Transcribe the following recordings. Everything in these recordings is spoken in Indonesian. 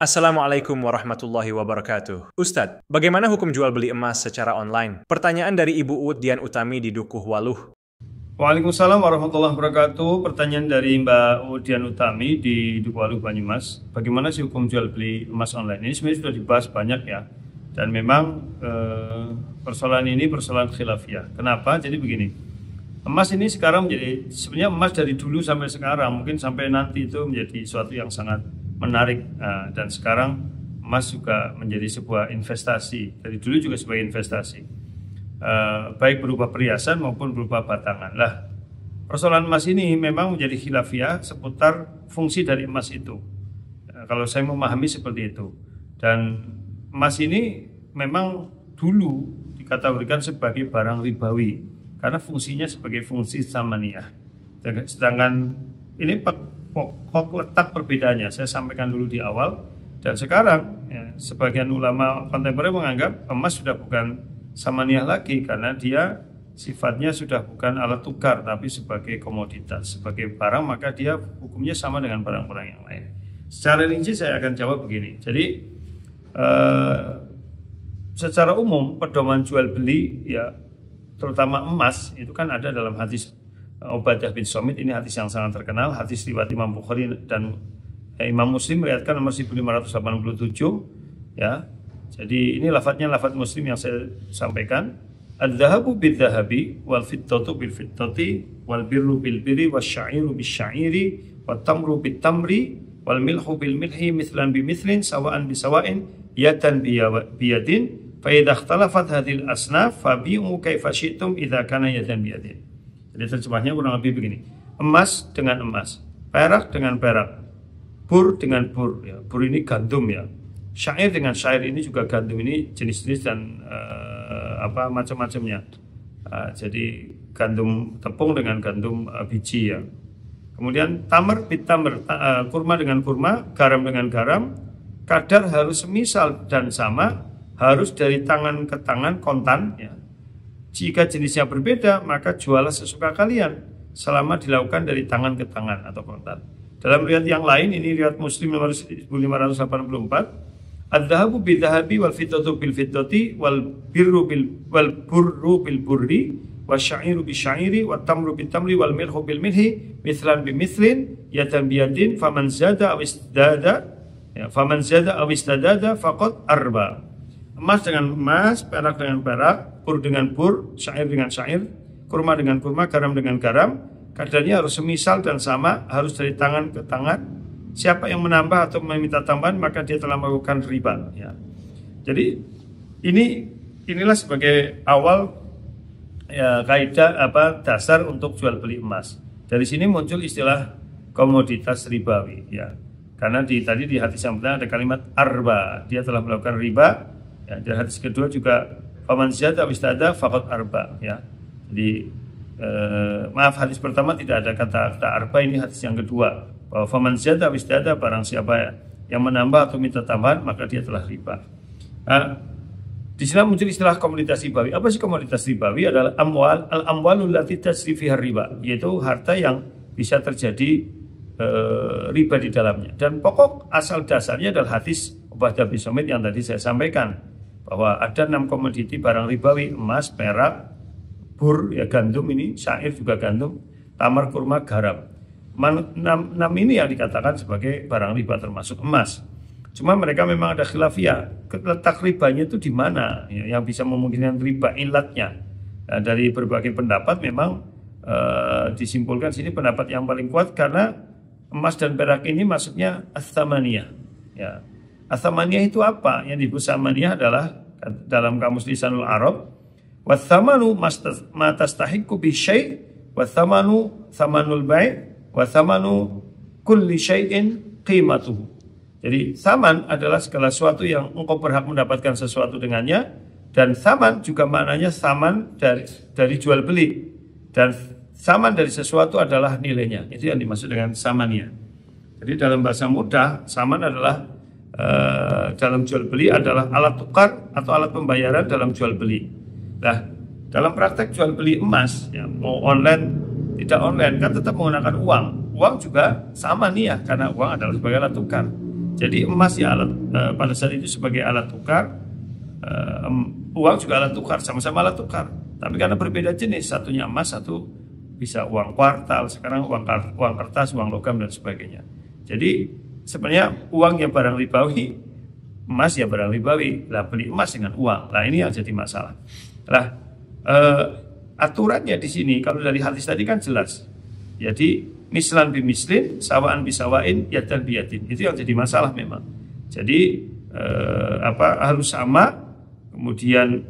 Assalamualaikum warahmatullahi wabarakatuh. Ustadz, bagaimana hukum jual beli emas secara online? Pertanyaan dari Ibu Uut Dian Utami di Dukuh Waluh. Waalaikumsalam warahmatullahi wabarakatuh. Pertanyaan dari Mbak Uut Dian Utami di Dukuh Waluh, Banyumas. Bagaimana sih hukum jual beli emas online? Ini sebenarnya sudah dibahas banyak ya. Dan memang persoalan ini persoalan khilafiyah. Kenapa? Jadi begini. Emas ini sekarang menjadi, sebenarnya emas dari dulu sampai sekarang, mungkin sampai nanti itu menjadi suatu yang sangat menarik. Dan sekarang emas juga menjadi sebuah investasi. Dari dulu juga sebagai investasi, baik berupa perhiasan maupun berupa batangan. Lah, persoalan emas ini memang menjadi khilafiyah seputar fungsi dari emas itu. Kalau saya memahami seperti itu. Dan emas ini memang dulu dikategorikan sebagai barang ribawi karena fungsinya sebagai fungsi samaniyah. Sedangkan ini pokok letak perbedaannya saya sampaikan dulu di awal. Dan sekarang ya, sebagian ulama kontemporer menganggap emas sudah bukan samaniyah lagi karena dia sifatnya sudah bukan alat tukar tapi sebagai komoditas, sebagai barang, maka dia hukumnya sama dengan barang-barang yang lain. Secara rinci saya akan jawab begini. Jadi secara umum pedoman jual beli ya terutama emas itu kan ada dalam hadis Ubadah bin Somit. Ini hadis yang sangat terkenal, hadis riwayat Imam Bukhari dan Imam Muslim meriwayatkan nomor 1587 ya. Jadi ini lafadznya lafadz Muslim yang saya sampaikan. Adz-dzahabu bidz-dzahabi wal fiddatu bil fiddati wal birru bil birri wasyairu bisya'iri wat tamru bit tamri wal milhu bil milhi mithlan bi mithlin sawa'an bi sawa'in yadan bi yadin fa idza ikhtalafat hadhil asnaf fabi'u kaifa syi'tum idza kana yadan bi yadin. Jadi terjemahnya kurang lebih begini. Emas dengan emas, perak dengan perak, bur dengan bur ya. Bur ini gandum ya. Syair dengan syair ini juga gandum, ini jenis-jenis dan macam-macamnya. Jadi gandum tepung dengan gandum biji ya. Kemudian tamar bit tamar, kurma dengan kurma, garam dengan garam, kadar harus semisal dan sama, harus dari tangan ke tangan kontan ya. Jika jenisnya berbeda maka jualah sesuka kalian selama dilakukan dari tangan ke tangan atau kontan. Dalam riwayat yang lain, ini riwayat Muslim nomor 1584, adz-dzahabu bidz-dzahabi wal fiddatu bil fiddati wal birru bil burri wasyairu bisya'iri wat tamru bit tamri wal milhu bil milhi mithlan bi mithlin yadan bi yadin faman zada aw istadada faqad arba. Emas dengan emas, perak dengan perak, bur dengan bur, syair dengan syair, kurma dengan kurma, garam dengan garam. Kadarnya harus semisal dan sama, harus dari tangan ke tangan. Siapa yang menambah atau meminta tambahan maka dia telah melakukan riba ya. Jadi inilah sebagai awal ya, kaidah dasar untuk jual beli emas. Dari sini muncul istilah komoditas ribawi ya. Karena tadi di hadis yang pertama ada kalimat arba, dia telah melakukan riba. Ya, dan hadis kedua juga faman zada wistada faqad arba ya. Jadi hadis pertama tidak ada kata arba, ini hadis yang kedua bahwa faman zada wistada, barang siapa yang menambah atau minta tambahan maka dia telah riba. Di sini muncul istilah komoditas ribawi. Apa sih komoditas ribawi? Adalah al-amwalul lati tajri fiha riba, yaitu harta yang bisa terjadi riba di dalamnya. Dan pokok asal dasarnya adalah hadis Ubadah bin Somit yang tadi saya sampaikan bahwa ada 6 komoditi barang ribawi: emas, perak, bur ya gandum, ini syair juga gandum, tamar, kurma, garam. 6 ini yang dikatakan sebagai barang riba termasuk emas. Cuma mereka memang ada khilafiyah, letak ribanya itu di mana ya, yang bisa memungkinkan riba, ilatnya. Nah, dari berbagai pendapat memang disimpulkan sini pendapat yang paling kuat karena emas dan perak ini masuknya ats-tsamaniyah ya. Ats-tsamaniyah itu apa? Yang disebut tsamaniyah adalah dalam kamus lisanul Arab, wat-tsamanu ma tastahiqu bi syai' wat-tsamanu tsamanul bai' wa tsamanu kulli syai'in qimatuhu. Jadi tsaman adalah segala sesuatu yang engkau berhak mendapatkan sesuatu dengannya, dan tsaman juga maknanya tsaman dari jual beli, dan tsaman dari sesuatu adalah nilainya. Itu yang dimaksud dengan tsamaniyah. Jadi dalam bahasa mudah, tsaman adalah dalam jual beli adalah alat tukar atau alat pembayaran dalam jual beli. Nah, dalam praktek jual beli emas ya, mau online tidak online kan tetap menggunakan uang. Uang juga sama nih ya, karena uang adalah sebagai alat tukar. Jadi emas ya alat pada saat itu sebagai alat tukar, uang juga alat tukar, sama-sama alat tukar. Tapi karena berbeda jenis, satunya emas, satu bisa uang kuartal, sekarang uang kertas, uang logam dan sebagainya. Jadi sebenarnya uang ya barang ribawi, emas ya barang ribawi. Lah beli emas dengan uang, lah ini yang jadi masalah. Lah aturannya di sini kalau dari hadis tadi kan jelas. Jadi mislan bimislin, sawaan bisawain, yadan biyadin. Itu yang jadi masalah memang. Jadi harus sama, kemudian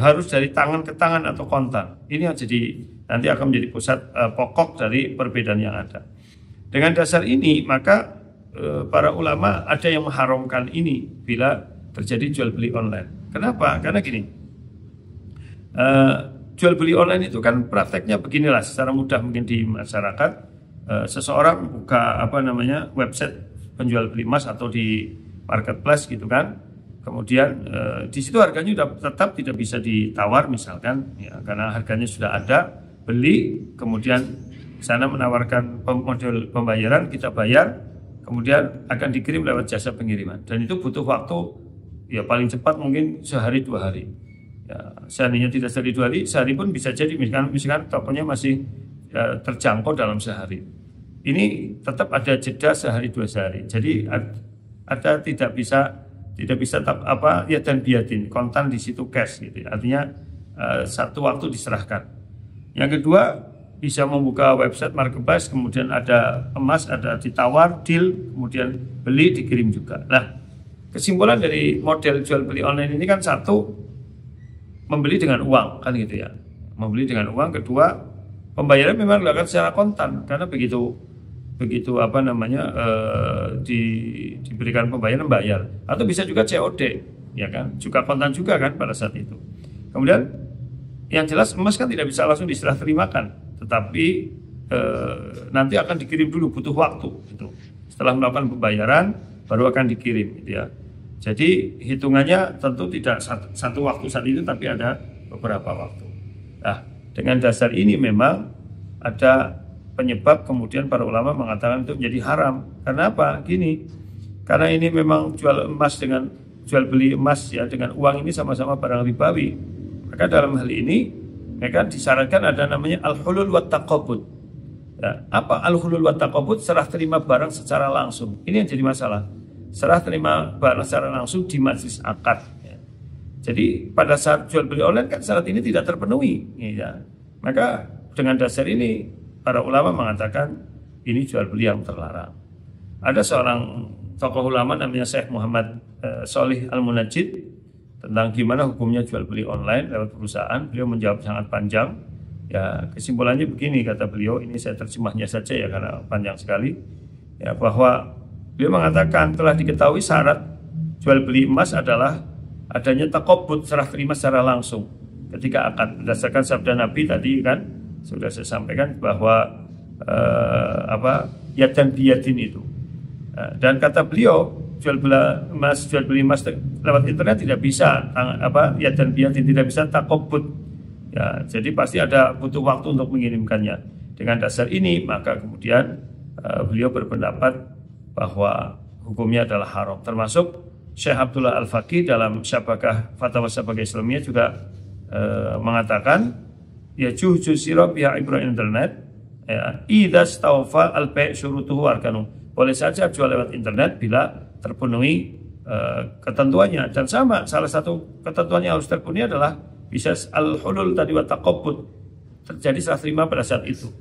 harus dari tangan ke tangan atau kontan. Ini yang jadi nanti akan menjadi pusat pokok dari perbedaan yang ada. Dengan dasar ini maka para ulama ada yang mengharamkan ini bila terjadi jual beli online. Kenapa? Karena gini, jual beli online itu kan prakteknya beginilah, secara mudah mungkin di masyarakat, seseorang buka website penjual beli emas atau di marketplace gitu kan, kemudian di situ harganya sudah tetap tidak bisa ditawar misalkan, ya, karena harganya sudah ada, beli, kemudian sana menawarkan model pembayaran, kita bayar, kemudian akan dikirim lewat jasa pengiriman, dan itu butuh waktu ya paling cepat mungkin sehari 2 hari. Ya, seandainya tidak sehari 2 hari, sehari pun bisa jadi misalkan tokonya masih terjangkau dalam sehari. Ini tetap ada jeda sehari 2 hari. Jadi ada tidak bisa ya dan biadin kontan di situ cash gitu. Artinya satu waktu diserahkan. Yang kedua bisa membuka website marketplace, kemudian ada emas, ada ditawar, deal, kemudian beli dikirim juga. Nah, kesimpulan dari model jual beli online ini kan satu, membeli dengan uang kan gitu ya, membeli dengan uang. Kedua, pembayaran memang dilakukan secara kontan karena begitu diberikan pembayaran bayar, atau bisa juga COD ya kan, juga kontan juga kan pada saat itu. Kemudian yang jelas emas kan tidak bisa langsung diserah terimakan, tetapi nanti akan dikirim dulu, butuh waktu gitu. Setelah melakukan pembayaran baru akan dikirim gitu ya. Jadi hitungannya tentu tidak satu waktu saat itu, tapi ada beberapa waktu. Nah, dengan dasar ini memang ada penyebab kemudian para ulama mengatakan itu menjadi haram. Karena apa? Gini, karena ini memang jual beli emas ya dengan uang ini sama-sama barang ribawi. Maka dalam hal ini mereka disarankan ada namanya al-hulul wa taqabud. Ya, apa al-hulul wa taqabud? Serah terima barang secara langsung. Ini yang jadi masalah. Serah terima barang secara langsung di majelis akad. Ya. Jadi pada saat jual beli online kan syarat ini tidak terpenuhi. Ya. Maka dengan dasar ini para ulama mengatakan ini jual beli yang terlarang. Ada seorang tokoh ulama namanya Syekh Muhammad Sholih Al-Munajjid tentang gimana hukumnya jual beli online lewat perusahaan. Beliau menjawab sangat panjang. Ya, kesimpulannya begini kata beliau, ini saya terjemahnya saja ya karena panjang sekali. Ya, bahwa beliau mengatakan telah diketahui syarat jual beli emas adalah adanya taqabud, serah terima secara langsung ketika akad. Berdasarkan sabda Nabi tadi kan sudah saya sampaikan bahwa yadan biyadin itu. Dan kata beliau jual beli emas lewat internet tidak bisa yadan biyadin, tidak bisa taqabud. Ya, jadi pasti butuh waktu untuk mengirimkannya. Dengan dasar ini maka kemudian beliau berpendapat bahwa hukumnya adalah haram. Termasuk Syekh Abdullah Al-Faqih dalam Syabakah Fatwa Syabakah Islamiyah juga mengatakan ya juzu sirah pihak ibro internet ya idza stawfa al-bai' syurutuhu arkanu. Boleh saja jual lewat internet bila terpenuhi ketentuannya. Dan salah satu ketentuannya harus terpenuhi adalah bisa al-hulul tadi wa taqabbud, terjadi serah terima pada saat itu.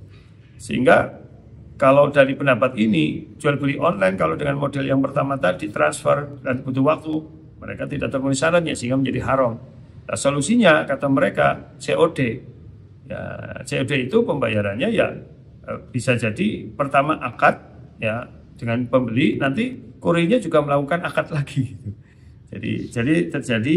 Sehingga kalau dari pendapat ini jual beli online kalau dengan model yang pertama tadi transfer dan butuh waktu, mereka tidak terpenuhi syaratnya sehingga menjadi haram. Nah, solusinya kata mereka COD. Ya, COD itu pembayarannya ya bisa jadi pertama akad ya dengan pembeli, nanti kurirnya juga melakukan akad lagi. Jadi terjadi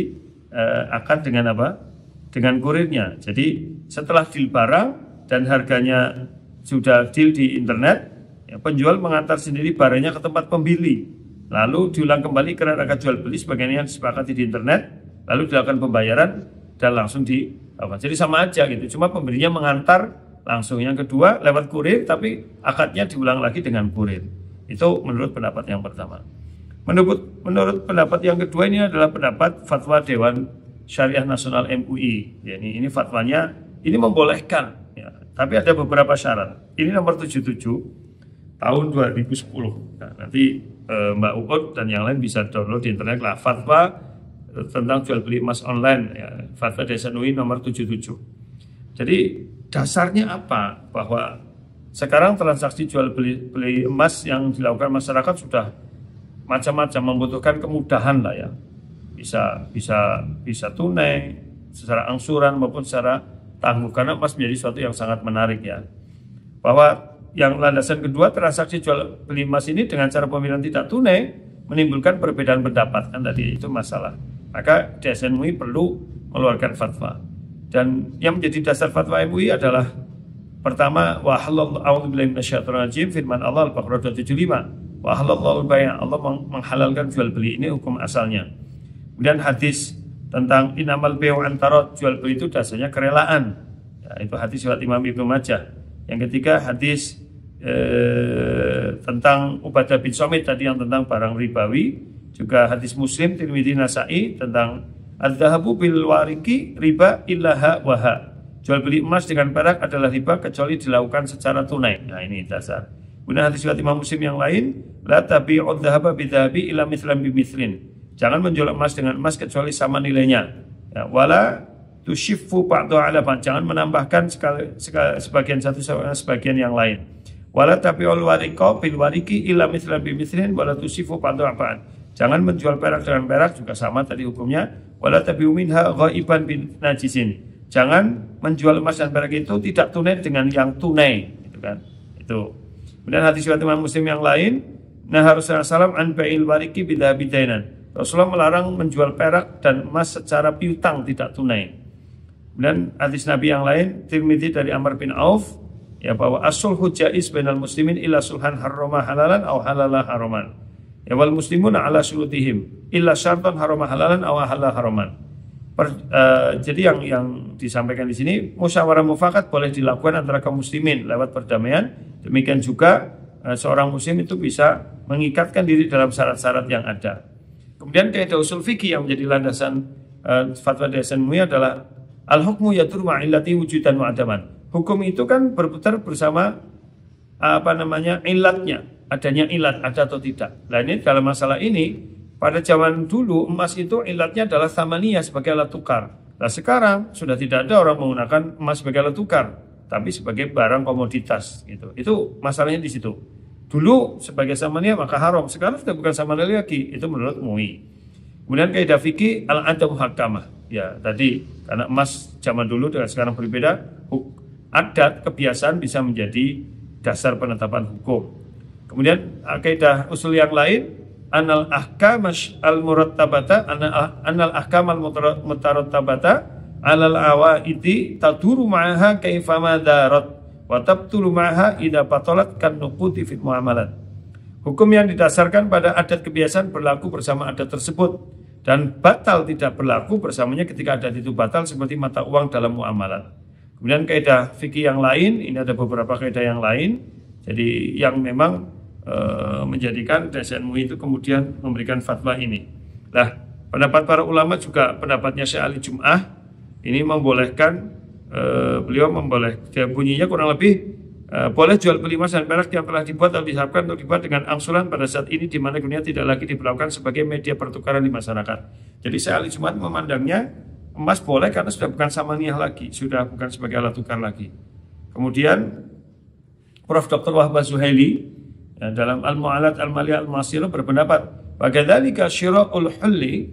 akad dengan apa? Dengan kurirnya. Jadi setelah deal barang dan harganya sudah deal di internet, ya, penjual mengantar sendiri barangnya ke tempat pembeli, lalu diulang kembali karena akad jual beli sebagaimana yang disepakati di internet, lalu dilakukan pembayaran dan langsung jadi sama aja gitu, cuma pembelinya mengantar langsung. Yang kedua lewat kurir, tapi akadnya diulang lagi dengan kurir. Itu menurut pendapat yang pertama. Menurut pendapat yang kedua ini adalah pendapat fatwa Dewan Syariah Nasional MUI. Ya, ini fatwanya ini membolehkan, ya, tapi ada beberapa syarat. Ini nomor 77 tahun 2010. Nah, nanti Mbak Uut dan yang lain bisa download di internet lah, fatwa tentang jual beli emas online, ya, fatwa DSN UI nomor 77. Jadi dasarnya apa? Bahwa sekarang transaksi jual beli emas yang dilakukan masyarakat sudah macam-macam, membutuhkan kemudahan lah ya. Bisa tunai, secara angsuran maupun secara tangguh, karena emas menjadi suatu yang sangat menarik ya. Bahwa yang landasan kedua, transaksi jual beli emas ini dengan cara pemilihan tidak tunai menimbulkan perbedaan pendapat, kan tadi itu masalah. Maka DSN MUI perlu mengeluarkan fatwa. Dan yang menjadi dasar fatwa MUI adalah pertama, wa halallahu a'udzubillahi minasyaitonir rajim, firman Allah Al-Baqarah 275. Wa halallahu al-bai', Allah menghalalkan jual beli, ini hukum asalnya. Kemudian hadis tentang inamal bai'u antara, jual beli itu dasarnya kerelaan. Ya, itu hadis riwayat Imam Ibnu Majah. Yang ketiga hadis tentang Ubadah bin Somit tadi yang tentang barang ribawi, juga hadis Muslim, Tirmidzi, Nasa'i tentang adz-dzahabu bil wariki riba illaha waha. Jual beli emas dengan perak adalah riba kecuali dilakukan secara tunai. Nah, ini dasar. Kemudian hadis riwayat Imam Muslim yang lain, la tabi'udz dzahaba bidzahabi illa mithlan bimithlin. Jangan menjual emas dengan emas kecuali sama nilainya. Ya, wala tushiffu ba'du ala ba'd. Jangan menambahkan sebagian satu sama sebagian yang lain. Wala tabi'ul warika bil wariki illa mithlan bimithlin wala tushiffu ba'du ala ba'd. Jangan menjual perak dengan perak, juga sama tadi hukumnya. Wala tabi'u minha ghaiban bin najisin. Jangan menjual emas dan perak itu tidak tunai dengan yang tunai, gitu kan. Itu. Kemudian hadis riwayat Imam Muslim yang lain, nah Rasulullah sallallahu an bai'il wariki bidzahabi dainan. Rasulullah melarang menjual perak dan emas secara piutang tidak tunai. Kemudian hadis Nabi yang lain, Tirmidzi dari Amr bin Auf, ya, bahwa as-sulhu jaiz bainal muslimin illa sulhan harrama halalan aw halala haraman. Ya, wal muslimuna ala syurutihim illa syartan harama halalan aw halala haraman. Jadi yang disampaikan di sini, musyawarah mufakat boleh dilakukan antara kaum muslimin lewat perdamaian. Demikian juga seorang muslim itu bisa mengikatkan diri dalam syarat-syarat yang ada. Kemudian kaidah usul fikih yang menjadi landasan fatwa DSN MUI adalah al-hukmu yadur ma'illati wujudan wa adaman. Hukum itu kan berputar bersama ilatnya, adanya ilat ada atau tidak. Nah, ini dalam masalah ini, pada zaman dulu emas itu ilatnya adalah tsamaniyah sebagai alat tukar. Nah, sekarang sudah tidak ada orang menggunakan emas sebagai alat tukar, tapi sebagai barang komoditas gitu. Itu masalahnya di situ. Dulu sebagai tsamaniyah maka haram, sekarang sudah bukan tsamaniyah lagi. Itu menurut MUI. Kemudian kaidah fikih al-'adah muhakkamah. Ya, tadi karena emas zaman dulu dengan sekarang berbeda, adat kebiasaan bisa menjadi dasar penetapan hukum. Kemudian kaidah usul yang lain, anal ahkam al-murattabata anal ahkam al-mutarattabata alal awaidi taduru ma'aha kaifama darat wa tabtulu ma'aha idza batalat kan nuqudi fil muamalat. Hukum yang didasarkan pada adat kebiasaan berlaku bersama adat tersebut dan batal tidak berlaku bersamanya ketika adat itu batal, seperti mata uang dalam muamalat. Kemudian kaidah fikih yang lain, ini ada beberapa kaidah yang lain. Jadi yang memang menjadikan DSN MUI itu kemudian memberikan fatwa ini. Nah, pendapat para ulama juga pendapatnya Syekh Ali Jum'ah ini membolehkan, beliau membolehkan, bunyinya kurang lebih boleh jual beli emas dan perak yang telah dibuat atau disiapkan untuk dibuat dengan angsuran pada saat ini di mana dunia tidak lagi diperlakukan sebagai media pertukaran di masyarakat. Jadi Syekh Ali Jum'ah memandangnya emas boleh karena sudah bukan samaniyah lagi, sudah bukan sebagai alat tukar lagi. Kemudian Prof. Dr. Wahbah Zuhaili ya, dalam Al-Mu'alat Al-Maliyah Al-Masirah berpendapat, bagadzalika syira'ul hulli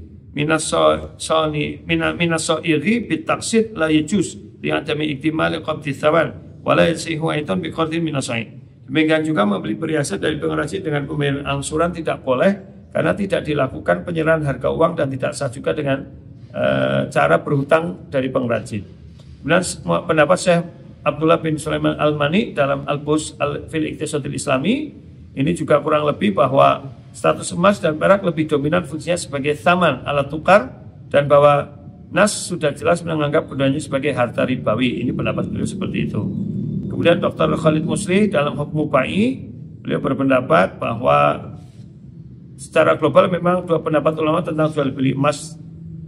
minaso'iri bitaqsid la yajuz li'adami iktimali qabdi thawan wala yasihu aitan biqardin minaso'in. Demikian juga membeli perhiasan dari pengrajin dengan pembayaran angsuran tidak boleh karena tidak dilakukan penyerahan harga uang dan tidak sah juga dengan cara berhutang dari pengrajin. Kemudian pendapat Syekh Abdullah bin Sulaiman Al-Mani dalam Al-Bus fil Iqtisadil Islami ini juga kurang lebih bahwa status emas dan perak lebih dominan fungsinya sebagai tsaman, alat tukar, dan bahwa Nas sudah jelas menganggap keduanya sebagai harta ribawi. Ini pendapat beliau seperti itu. Kemudian Dr. Khalid Musli dalam Hukmu Bai, beliau berpendapat bahwa secara global memang dua pendapat ulama tentang jual beli emas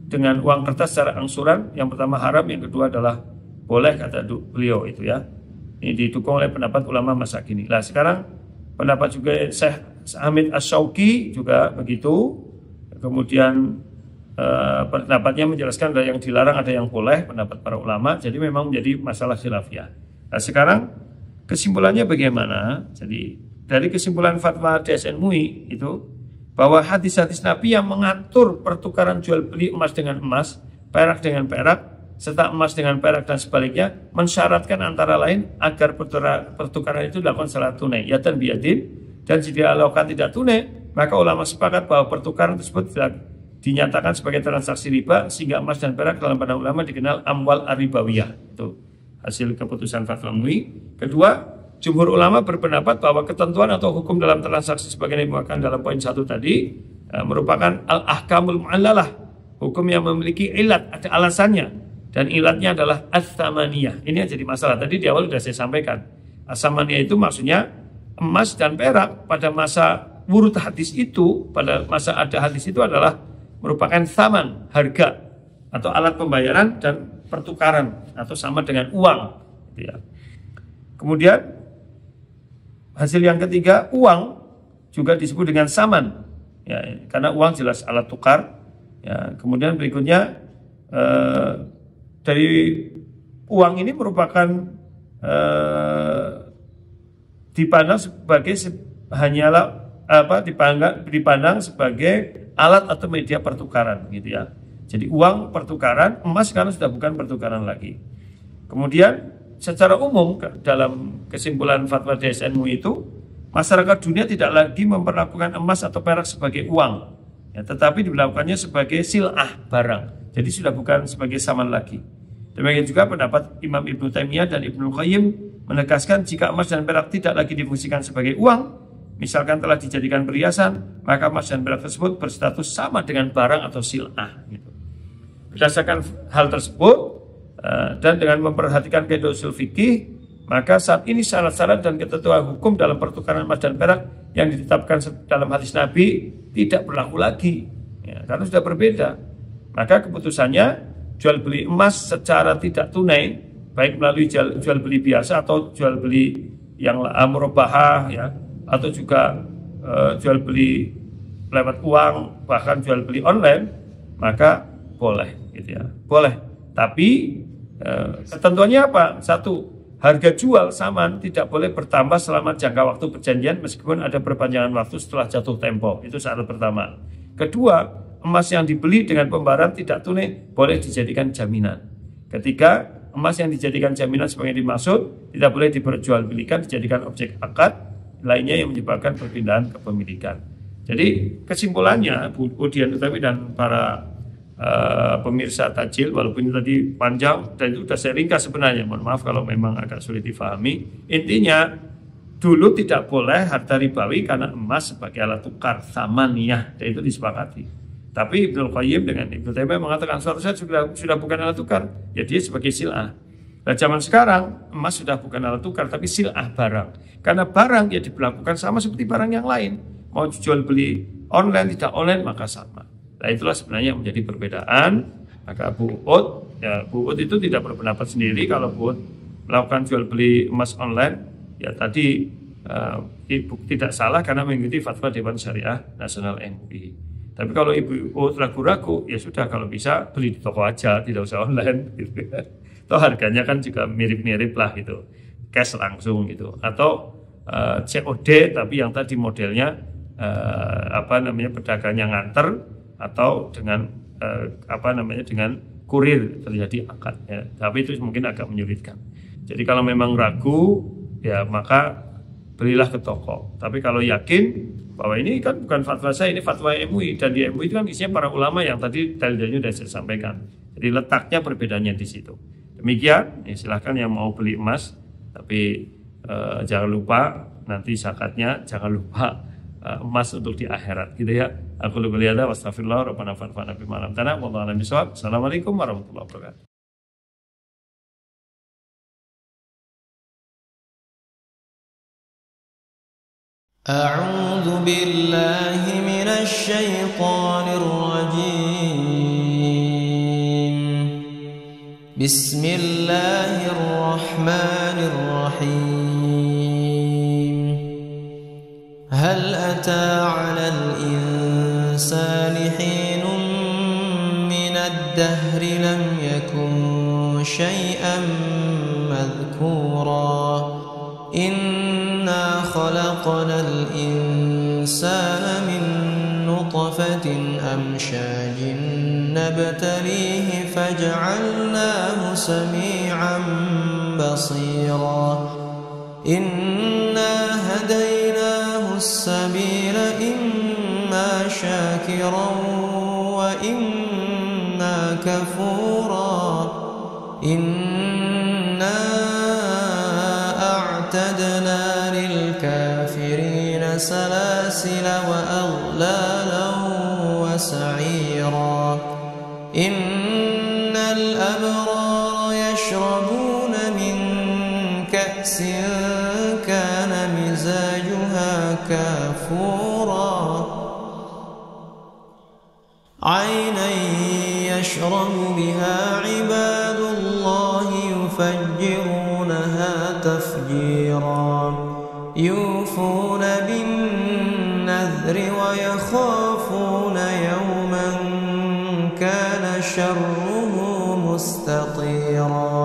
dengan uang kertas secara angsuran. Yang pertama haram, yang kedua adalah boleh, kata beliau itu ya. Ini didukung oleh pendapat ulama masa kini. Nah sekarang pendapat juga Syekh Hamid Ash-Shawqi juga begitu. Kemudian pendapatnya menjelaskan ada yang dilarang, ada yang boleh, pendapat para ulama. Jadi memang menjadi masalah khilafiyah. Nah sekarang kesimpulannya bagaimana? Jadi dari kesimpulan fatwa DSN MUI itu bahwa hadis-hadis Nabi yang mengatur pertukaran jual beli emas dengan emas, perak dengan perak, serta emas dengan perak dan sebaliknya, mensyaratkan antara lain agar pertukaran itu dilakukan secara tunai, yatan biadin, dan jika dilakukan tidak tunai, maka ulama sepakat bahwa pertukaran tersebut dinyatakan sebagai transaksi riba, sehingga emas dan perak dalam pandangan ulama dikenal amwal ar-ribawiyah. Itu hasil keputusan fatwa MUI. Kedua, jumhur ulama berpendapat bahwa ketentuan atau hukum dalam transaksi sebagaimana dimuatkan dalam poin 1 tadi merupakan al-ahkamul mu'allalah, hukum yang memiliki ilat, ada alasannya, dan ilatnya adalah as-samaniyah. Ini yang jadi masalah. Tadi di awal sudah saya sampaikan. As-samaniyah itu maksudnya emas dan perak pada masa wurud hadis itu, pada masa ada hadis itu adalah merupakan saman, harga atau alat pembayaran dan pertukaran atau sama dengan uang. Ya. Kemudian hasil yang ketiga, uang juga disebut dengan saman, ya, karena uang jelas alat tukar. Ya, kemudian berikutnya dari uang ini merupakan dipandang sebagai dipandang sebagai alat atau media pertukaran, gitu ya. Jadi uang pertukaran, emas sekarang sudah bukan pertukaran lagi. Kemudian secara umum dalam kesimpulan fatwa DSN MUI itu, masyarakat dunia tidak lagi memperlakukan emas atau perak sebagai uang, ya, tetapi dilakukannya sebagai sil'ah, barang. Jadi sudah bukan sebagai saman lagi. Demikian juga pendapat Imam Ibnu Taimiyah dan Ibnu Qayyim menegaskan jika emas dan perak tidak lagi difungsikan sebagai uang, misalkan telah dijadikan perhiasan, maka emas dan perak tersebut berstatus sama dengan barang atau sil'ah. Gitu. Berdasarkan hal tersebut dan dengan memperhatikan kaidah usul fikih, maka saat ini syarat-syarat dan ketentuan hukum dalam pertukaran emas dan perak yang ditetapkan dalam hadis Nabi tidak berlaku lagi, ya, karena sudah berbeda. Maka keputusannya jual beli emas secara tidak tunai, baik melalui jual beli biasa atau jual beli yang murabahah, ya, atau juga jual beli lewat uang, bahkan jual beli online, maka boleh, gitu ya, boleh. Tapi ketentuannya apa? Satu, harga jual saman tidak boleh bertambah selama jangka waktu perjanjian meskipun ada perpanjangan waktu setelah jatuh tempo. Itu syarat pertama. Kedua, emas yang dibeli dengan pembayaran tidak tunai boleh dijadikan jaminan. Ketiga, emas yang dijadikan jaminan sebagai dimaksud tidak boleh diperjualbelikan, dijadikan objek akad lainnya yang menyebabkan perpindahan kepemilikan. Jadi kesimpulannya, Bu Dian Utami dan para pemirsa Tajil, walaupun ini tadi panjang dan itu sudah saya ringkas sebenarnya, mohon maaf kalau memang agak sulit difahami. Intinya dulu tidak boleh harta ribawi karena emas sebagai alat tukar samaniyah, dan itu disepakati. Tapi Ibnu Qayyim dengan Ibnu Taimiyah mengatakan suatu saat sudah bukan alat tukar, ya dia sebagai sil'ah. Nah zaman sekarang emas sudah bukan alat tukar tapi sil'ah, barang. Karena barang ya diperlakukan sama seperti barang yang lain. Mau jual beli online tidak online maka sama. Nah itulah sebenarnya yang menjadi perbedaan. Maka Bu Ud itu tidak berpendapat sendiri kalau Bu Ud melakukan jual beli emas online, ya tadi tidak salah karena mengikuti fatwa Dewan Syariah Nasional MUI. Tapi kalau Ibu Ud ragu-ragu, ya sudah, kalau bisa beli di toko aja, tidak usah online gitu. Toh harganya kan juga mirip-mirip lah gitu, cash langsung gitu, atau COD tapi yang tadi modelnya pedagangnya nganter atau dengan dengan kurir terjadi akad, ya. Tapi itu mungkin agak menyulitkan. Jadi kalau memang ragu, ya maka belilah ke toko. Tapi kalau yakin bahwa ini kan bukan fatwa saya, ini fatwa MUI, dan di MUI itu kan isinya para ulama yang tadi dalil-dalilnya sudah saya sampaikan. Jadi letaknya perbedaannya di situ. Demikian, ya silahkan yang mau beli emas, tapi jangan lupa nanti zakatnya, jangan lupa emas untuk di akhirat, gitu ya. Aku lu lihat, wastaghfirullah, rabbana fa'alna bima lam tanah, wallahu a'lam bishawab. Assalamualaikum warahmatullahi wabarakatuh. أعوذ بالله من الشيطان الرجيم. بسم الله الرحمن الرحيم. هل أتى على الإنسان حين من الدهر لم يكن شيئا مذكورا إنا خلقنا الإنسان من نطفة أمشاج نبتليه فجعلناه سميعا بصيرا إنا هديناه السبيل إما شاكرا وإما كفورا إنا أعتدنا للكافرين سلاسل وأغلالا وسعيرا إن الأبرار يشربون من كأس كان مزاجها كافورا عينا يشرب بها عباد الله يفجرونها تفجيرا يوفون بالنذر ويخافون يوما كان شره مستطيرا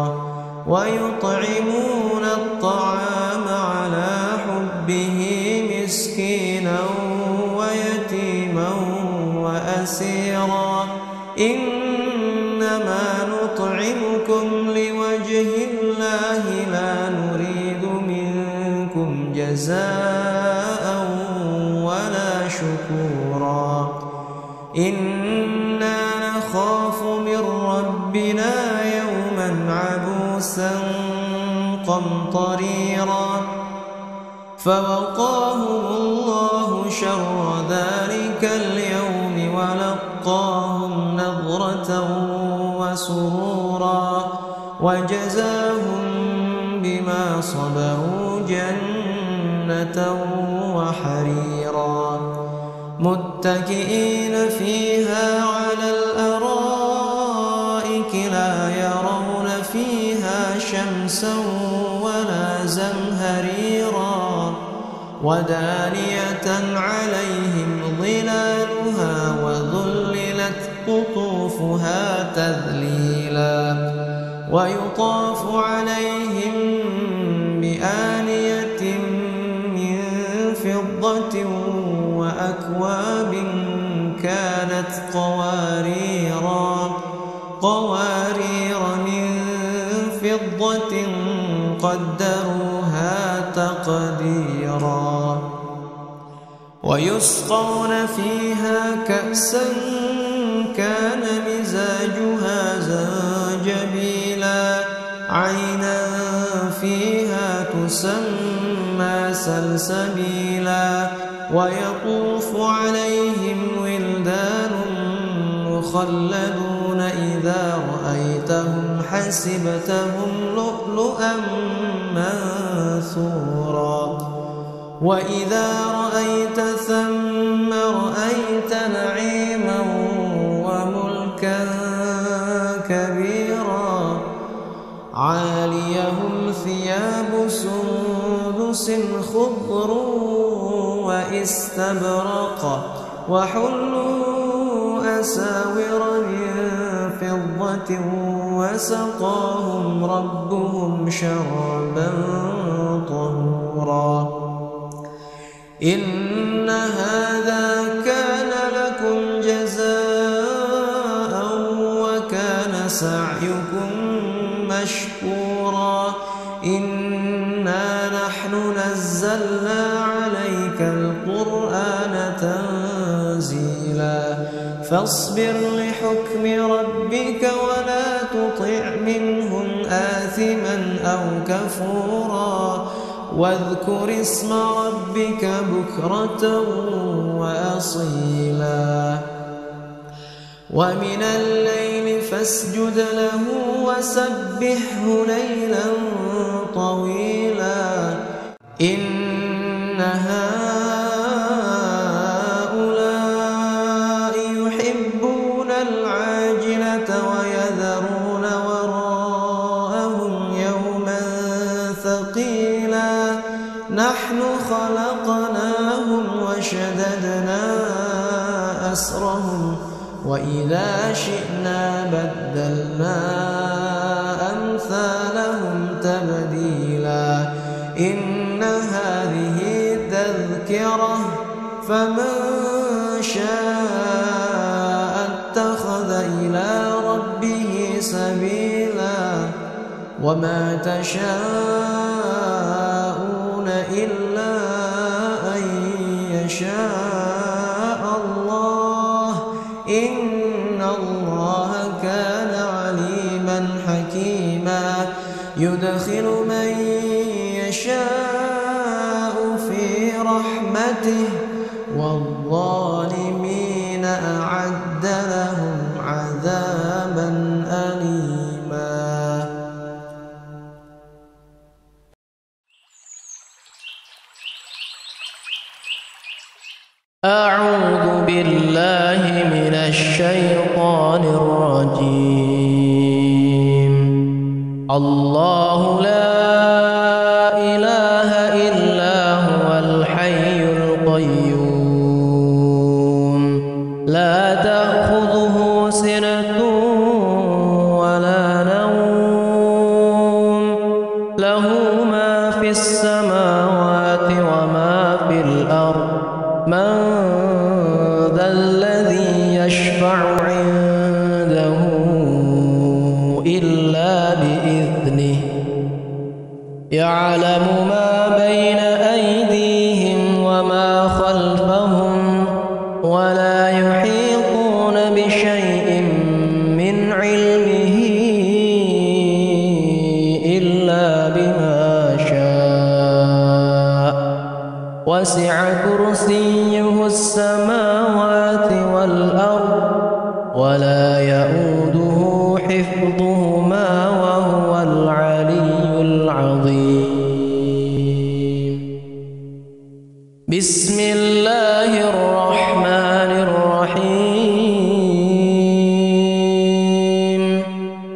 ويطعمون الطعام على حبه مسكينا ويتيما وأسيرا إنما نطعمكم لوجه الله لا نريد منكم جزاء ولا شكورا إنا نخاف من ربنا يوما عبوسا قمطريرا فوقاهم الله شر ذلك اليوم ولقاهم نضرة وسرورا وجزاهم بما صبروا جنة وحريرا متكئين فيها على الأرائك لا يرون فيها شمسا ولا زمهريرا ودانية عليهم ظلالها وذللت قطوفها تذليلا ويطاف عليهم بآنية من فضة وأكواب كانت قوارير من فضة قدروها تقديرا ويسقون فيها كأسا كان مزاجها زنجبيلا عينا فيها تسمى سلسبيلا ويطوف عليهم ولدان مخلدون إذا رأيتهم حسبتهم لؤلؤا منثورا وإذا رأيت ثم رأيت نعيما وملكا كبيرا عاليهم ثياب سندس خضر واستبرق وحلوا أساور من فضة وسقاهم ربهم شرابا طهورا إن هذا كان لكم جزاء وكان سعيكم مشكورا إنا نحن نزلنا عليك القرآن تنزيلا فاصبر لحكم ربك ولا تطع منهم آثما أو كفورا واذكر اسم ربك بكرة وأصيلا ومن الليل فاسجد له وسبحه ليلا طويلا إن هذا ثقيلا نحن خلقناهم وشددنا أسرهم وإذا شئنا بدلنا أمثالهم تبديلا إن هذه تذكرة فمن شاء اتخذ إلى ربه سبيلا وما تشاءون إلا أن يشاء الله إن الله كان عليما حكيما يدخل من يشاء في رحمته والظالمين أعد لهم عذابا أليما. أعوذ بالله من الشيطان الرجيم. الله لا إله إلا هو الحي القيوم لا تأخذه سنة ولا نوم له ما في السماوات وما في الأرض من ذا الذي يشفع عنده إلا بإذنه يعلم ما بين أيديهم وما خلفهم ولا يحيطون بشيء من علمه إلا بما شاء وسع كرسيه السماوات والأرض ولا يؤوده حفظهما وهو العلي العظيم. بسم الله الرحمن الرحيم.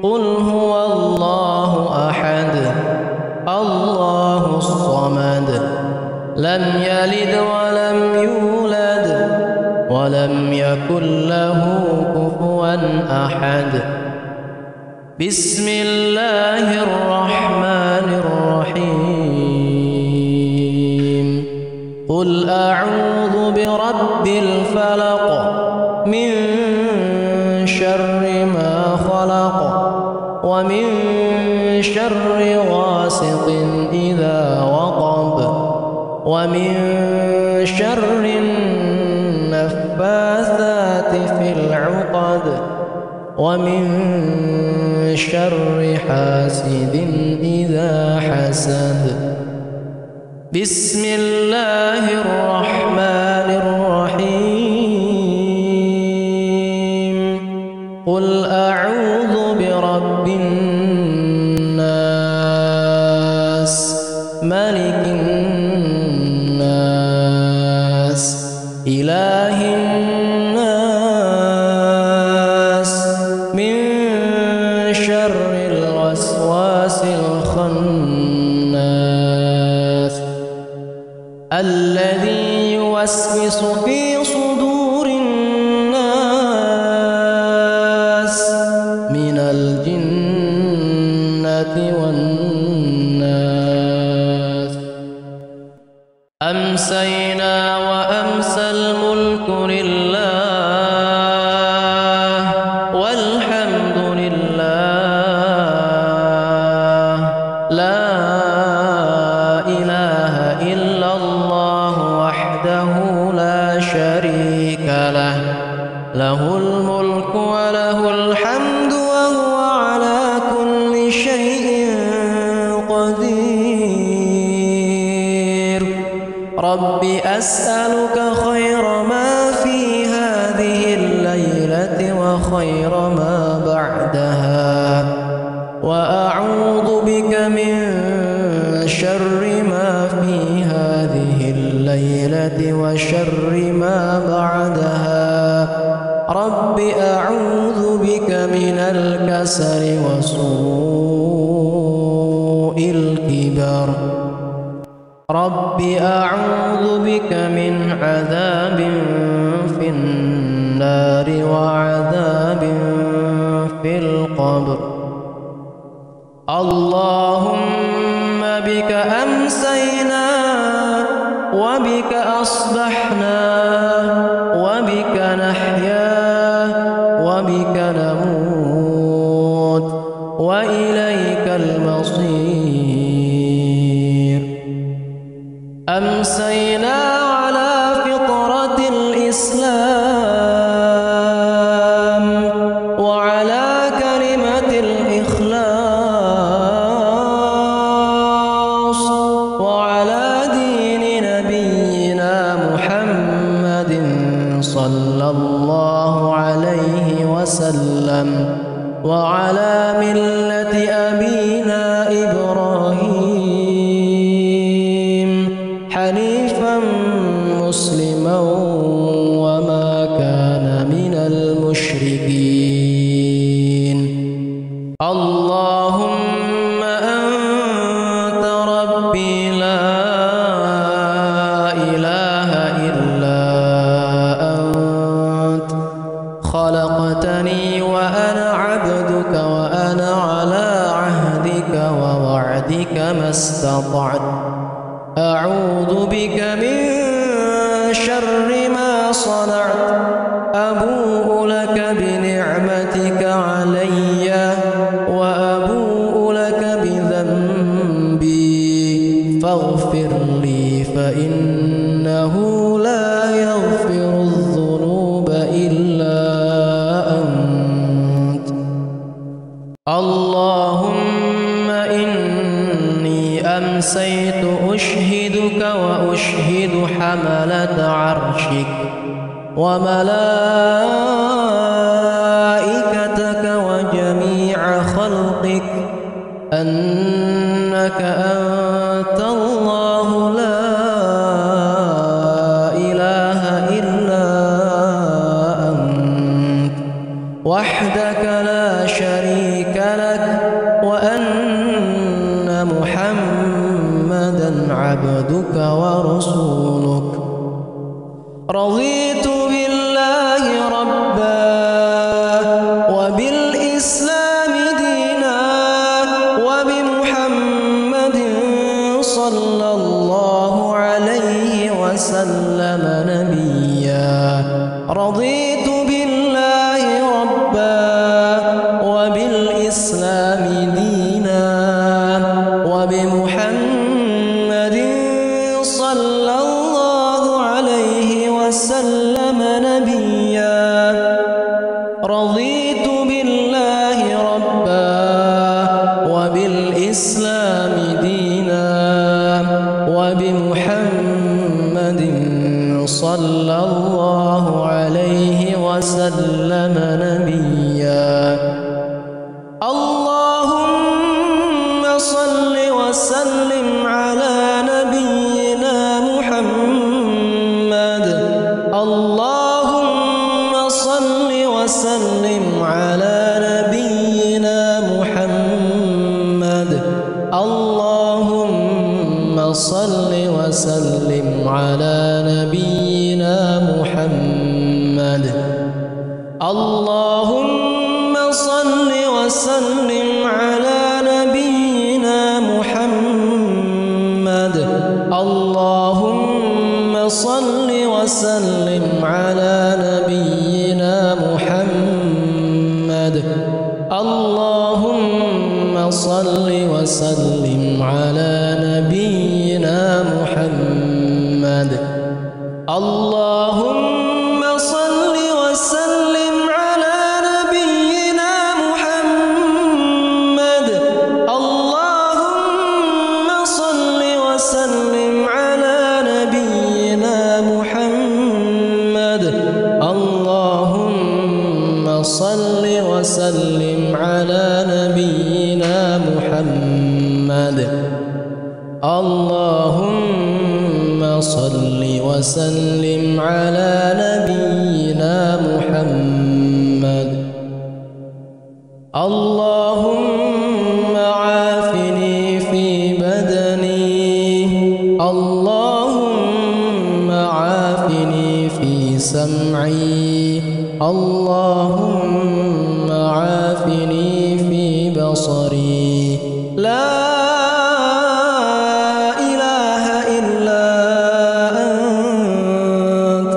قل هو الله أحد الله الصمد لم يلد ولم يولد ولم يكن له كفوا أحد. بسم الله الرحمن الرحيم. قل أعوذ برب الفلق من شر ما خلق ومن شر غاسق إذا وقب ومن شر النفاثات في العقد ومن شر حاسد إذا حسد. بسم الله الرحمن الرحيم. قل أعوذ برب الناس ملك الناس إله الناس من شر الوسواس الخناس الذي يوسوس في صدور الناس من الجنة والناس. أمسينا وأمسى الملك لله والحمد لله لا إله إلا الله وحده لا شريك له له الملك وله الحمد وهو على كل شيء قدير. رب أسألك خير ما في هذه الليلة وخير ما بعدها وأعوذ بك من شر ما في هذه الليلة وشر ما بعدها. رب أعوذ بك من الكسل وسوء الكبر رب أعوذ بك من عذاب في النار وعذاب في القبر اللهم بك أمسينا وبك أصبحنا وبك نحيا وبك نموت وإليك المصير أمسينا على فطرة الإسلام وعلى كلمة الإخلاص وعلى دين نبينا محمد صلى الله عليه وسلم وعلى ملة أبينا إبراهيم حنيفا مسلما وما كان من المشركين اللهم أنت ربي لا إله إلا أنت خلقتني وأنا عبدك وأنا على عهدك ووعدك ما استطعت أعوذ بك من شر ما صنعت أبوء لك بنعمتك علي وأبوء لك بذنبي فاغفر لي فإنه لا يغفر الذنوب إلا أنت اللهم إني أمسيت أشهدك وأشهد حملة عرشك وملائكتك وجميع خلقك أنك أنت الله لا إله إلا أنت وحدك لا شريك لك وأن محمدا عبدك ورسولك رضيت بالله ربا وبالإسلام دينا وبمحمد صلى الله عليه وسلم نبيا رضيت بالله ربا وبالإسلام دينا وبمحمد صلى الله عليه وسلم نبيا رضيت بالله ربا وبالإسلام دينا وبمحمد صلى الله عليه وسلم نبيا اللهم صل وسلم على نبينا محمد اللهم صل وسلم على نبينا محمد اللهم صل وسلم على نبينا محمد اللهم صل وسلم على نبينا محمد اللهم صل وسلم على نبينا محمد اللهم صل وسلم على نبينا محمد اللهم صل وسلم على نبينا محمد اللهم صل وسلم على نبينا محمد اللهم صل وسلم على نبينا محمد اللهم صل وسلم على نبينا محمد اللهم عافني في اللهم عافني في بصري لا إله إلا أنت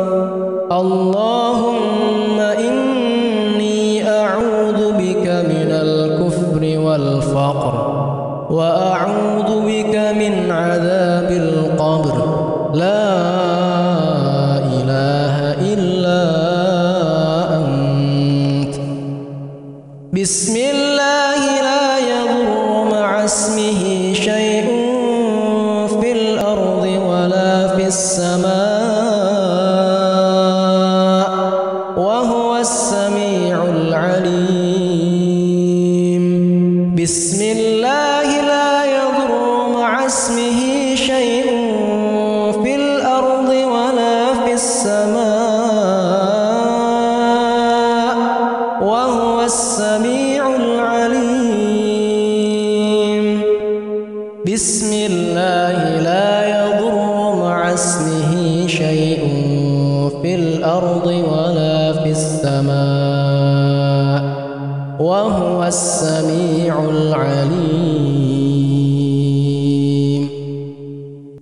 اللهم إني أعوذ بك من الكفر والفقر وأعوذ بك من عذاب القبر لا إله إلا أنت بسم الله لا يضر مع اسمه شيء في الأرض ولا في السماء وهو السميع العليم بسم الله لا يضر مع اسمه شيء في الأرض ولا في السماء وهو السميع العليم بسم الله لا يضر مع اسمه شيء في الأرض ولا في السماء وهو السميع العليم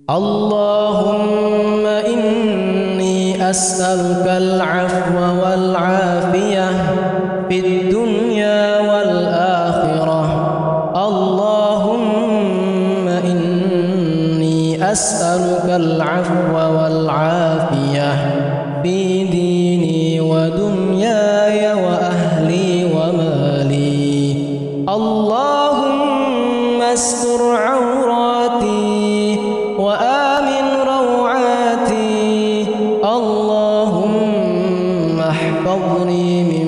اللهم إني أسألك العفو والعافية في الدنيا والآخرة اللهم إني أسألك العفو والعافية في ديني ودنياي وأهلي ومالي اللهم استر عوراتي وآمن روعاتي اللهم احفظني من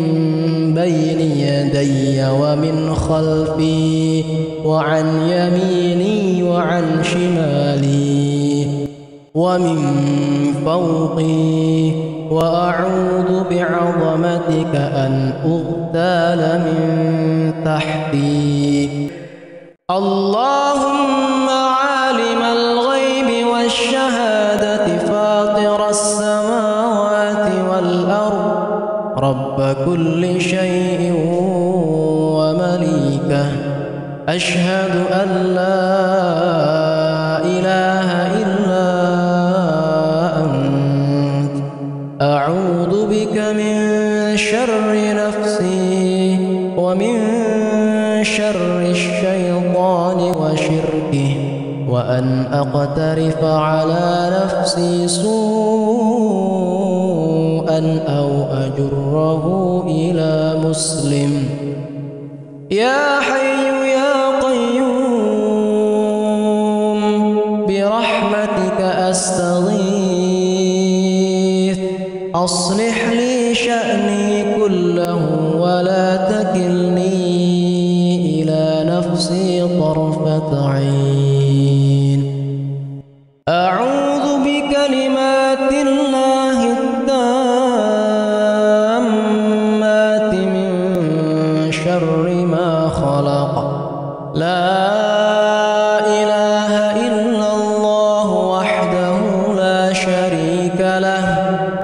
بين يدي ومن خلفي وعن يميني وعن شمالي ومن فوقي وأعوذ بعظمتك أن أغتال من تحتي اللهم عالم الغيب والشهادة فاطر السماوات والأرض رب كل شيء ومليكه أشهد أن لا إله إلا أنت أعوذ بك من شر نفسي ومن شر الشيطان وشركه وأن أقترف على نفسي سوءا أو أجره إلى مسلم يا حي يا قيوم برحمتك أستغيث أصلح لي شأني كله ولا تكلني إلى نفسي طرفة عين أعوذ بكلمات الله التامات من شر ما خلق لا إله إلا الله وحده لا شريك له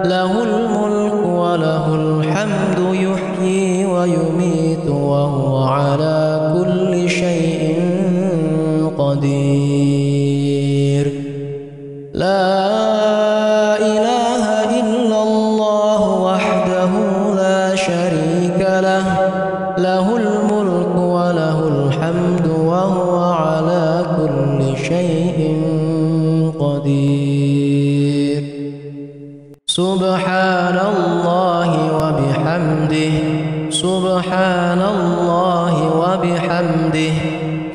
له الملك وله الحمد يحيي ويميت وهو على كل شيء قدير لا إله إلا الله وحده لا شريك له له الملك وله الحمد وهو على كل شيء قدير سبحان الله وبحمده سبحان الله وبحمده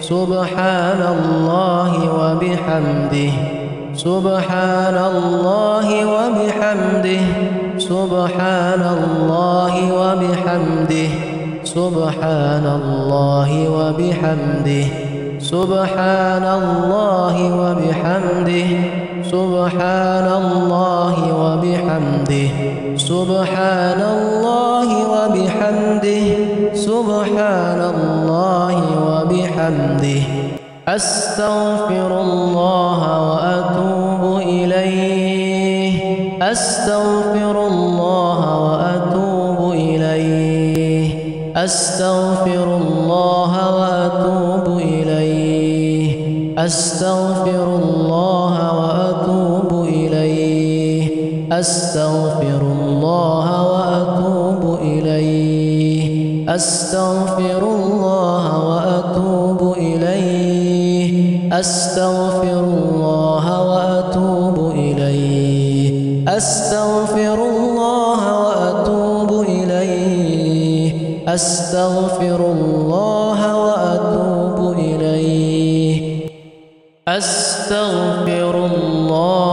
سبحان الله وبحمده سبحان الله وبحمده سبحان الله وبحمده سبحان الله وبحمده سبحان الله وبحمده سبحان الله وبحمده سبحان الله وبحمده سبحان الله وبحمده أستغفر الله وأتوب إليه أستغفر الله وأتوب أستغفر الله وأتوب إليه أستغفر الله وأتوب إليه أستغفر الله وأتوب إليه أستغفر الله وأتوب إليه أستغفر الله وأتوب إليه أستغفر الله وأتوب إليه أستغفر الله وأتوب إليه أستغفر الله